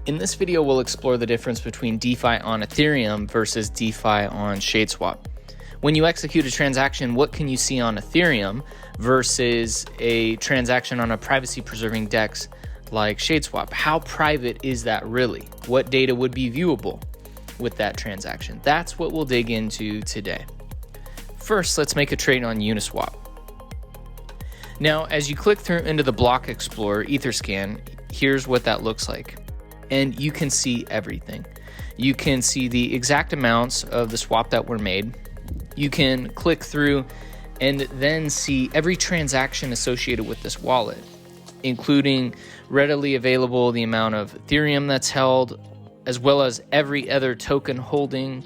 In this video, we'll explore the difference between DeFi on Ethereum versus DeFi on Shadeswap. When you execute a transaction, what can you see on Ethereum versus a transaction on a privacy-preserving DEX like Shadeswap? How private is that really? What data would be viewable with that transaction? That's what we'll dig into today. First, let's make a trade on Uniswap. Now, as you click through into the Block Explorer Etherscan, here's what that looks like. And you can see everything. You can see the exact amounts of the swap that were made. You can click through and then see every transaction associated with this wallet, including readily available the amount of Ethereum that's held, as well as every other token holding.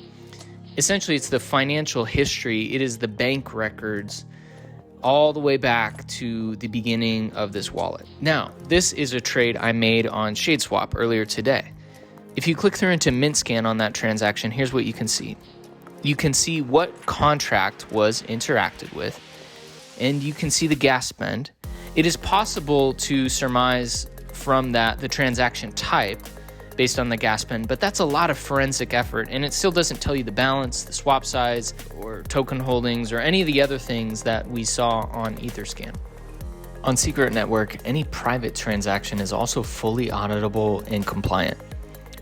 Essentially, it's the financial history. It is the bank records all the way back to the beginning of this wallet. Now, this is a trade I made on Shadeswap earlier today. If you click through into MintScan on that transaction, here's what you can see. You can see what contract was interacted with, and you can see the gas spend. It is possible to surmise from that the transaction type based on the gas spend, but that's a lot of forensic effort, and it still doesn't tell you the balance, the swap size, or token holdings, or any of the other things that we saw on Etherscan. On scrt.network, any private transaction is also fully auditable and compliant.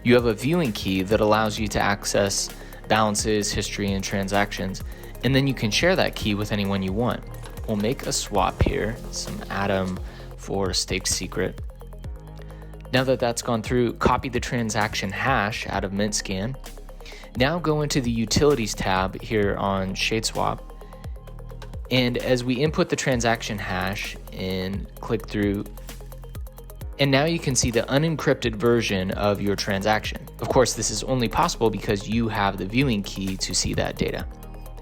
You have a viewing key that allows you to access balances, history, and transactions, and then you can share that key with anyone you want. We'll make a swap here, some Atom for staked secret. Now that that's gone through, copy the transaction hash out of MintScan. Now go into the Utilities tab here on Shadeswap. And as we input the transaction hash and click through, and now you can see the unencrypted version of your transaction. Of course, this is only possible because you have the viewing key to see that data.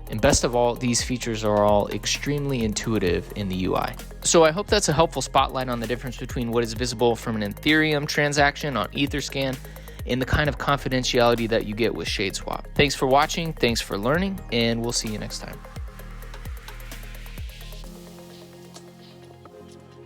And best of all, these features are all extremely intuitive in the UI. So I hope that's a helpful spotlight on the difference between what is visible from an Ethereum transaction on Etherscan and the kind of confidentiality that you get with Shadeswap. Thanks for watching, thanks for learning, and we'll see you next time.